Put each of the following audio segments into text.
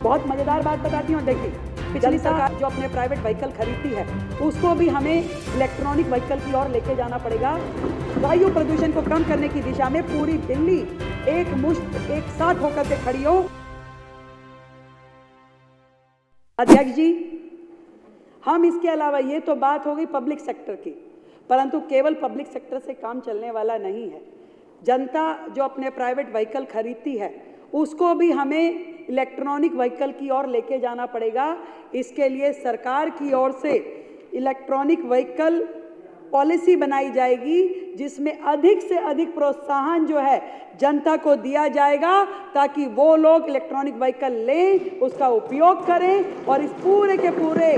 बहुत मजेदार बात बताती हूँ। देखिए, पिछली सरकार जो अपने प्राइवेट व्हीकल खरीदती है उसको भी हमें इलेक्ट्रॉनिक व्हीकल की ओर लेके जाना पड़ेगा। वायु प्रदूषण को कम करने की दिशा में पूरी दिल्ली एक मुश्त एक साथ होकर के खड़ी हो। अध्यक्ष जी, हम इसके अलावा ये तो बात हो गई पब्लिक सेक्टर की, परंतु केवल पब्लिक सेक्टर से काम चलने वाला नहीं है। जनता जो अपने प्राइवेट व्हीकल खरीदती है उसको भी हमें इलेक्ट्रॉनिक व्हीकल की ओर लेके जाना पड़ेगा। इसके लिए सरकार की ओर से इलेक्ट्रॉनिक व्हीकल पॉलिसी बनाई जाएगी जिसमें अधिक से अधिक प्रोत्साहन जो है जनता को दिया जाएगा ताकि वो लोग इलेक्ट्रॉनिक व्हीकल लें, उसका उपयोग करें और इस पूरे के पूरे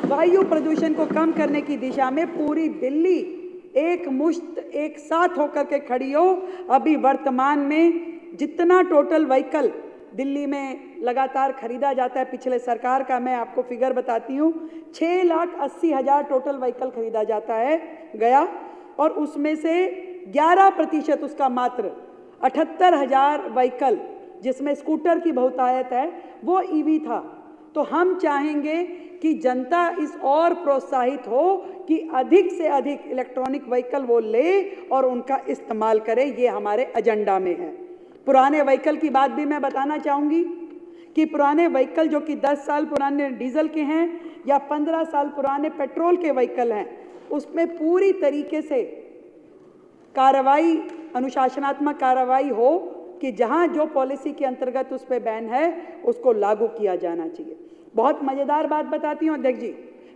वायु प्रदूषण को कम करने की दिशा में पूरी दिल्ली एक मुश्त एक साथ होकर के खड़ी हो। अभी वर्तमान में जितना टोटल व्हीकल दिल्ली में लगातार खरीदा जाता है, पिछले सरकार का मैं आपको फिगर बताती हूँ, 6,80,000 टोटल व्हीकल खरीदा जाता है गया, और उसमें से 11% उसका मात्र 78,000 व्हीकल जिसमें स्कूटर की बहुतायत है वो ईवी था। तो हम चाहेंगे कि जनता इस और प्रोत्साहित हो कि अधिक से अधिक इलेक्ट्रॉनिक व्हीकल वो ले और उनका इस्तेमाल करे। ये हमारे एजेंडा में है। पुराने व्हीकल की बात भी मैं बताना चाहूँगी कि पुराने व्हीकल जो कि 10 साल पुराने डीजल के हैं या 15 साल पुराने पेट्रोल के व्हीकल हैं, उसमें पूरी तरीके से कार्रवाई, अनुशासनात्मक कार्रवाई हो कि जहाँ जो पॉलिसी के अंतर्गत उस पर बैन है उसको लागू किया जाना चाहिए। बहुत मज़ेदार बात बताती हूँ अध्यक्ष जी,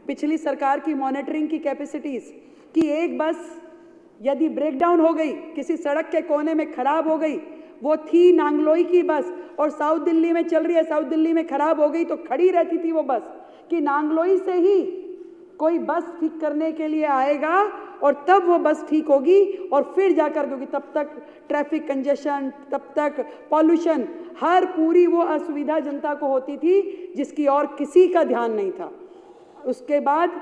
पिछली सरकार की मॉनिटरिंग की कैपेसिटीज़ कि एक बस यदि ब्रेकडाउन हो गई, किसी सड़क के कोने में खराब हो गई, वो थी नांगलोई की बस और साउथ दिल्ली में चल रही है, साउथ दिल्ली में खराब हो गई तो खड़ी रहती थी वो बस कि नांगलोई से ही कोई बस ठीक करने के लिए आएगा और तब वो बस ठीक होगी और फिर जाकर, क्योंकि तब तक ट्रैफिक कंजेशन, तब तक पॉल्यूशन, हर पूरी वो असुविधा जनता को होती थी जिसकी और किसी का ध्यान नहीं था। उसके बाद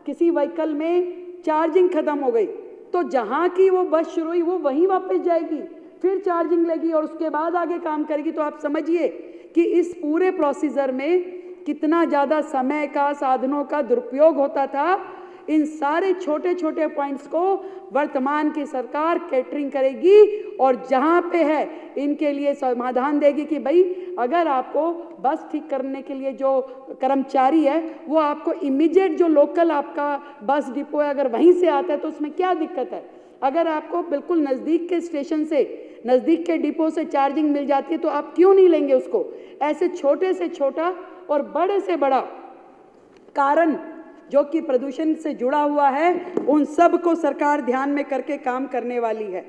किसी व्हीकल में चार्जिंग खत्म हो गई तो जहाँ की वो बस शुरू हुई वो वहीं वापस जाएगी, फिर चार्जिंग लेगी और उसके बाद आगे काम करेगी। तो आप समझिए कि इस पूरे प्रोसीजर में कितना ज़्यादा समय का, साधनों का दुरुपयोग होता था। इन सारे छोटे छोटे पॉइंट्स को वर्तमान की सरकार कैटरिंग करेगी और जहाँ पे है इनके लिए समाधान देगी कि भाई अगर आपको बस ठीक करने के लिए जो कर्मचारी है वो आपको इमीडिएट जो लोकल आपका बस डिपो है अगर वहीं से आता है तो उसमें क्या दिक्कत है। अगर आपको बिल्कुल नज़दीक के स्टेशन से, नज़दीक के डिपो से चार्जिंग मिल जाती है तो आप क्यों नहीं लेंगे उसको। ऐसे छोटे से छोटा और बड़े से बड़ा कारण जो कि प्रदूषण से जुड़ा हुआ है उन सब को सरकार ध्यान में करके काम करने वाली है।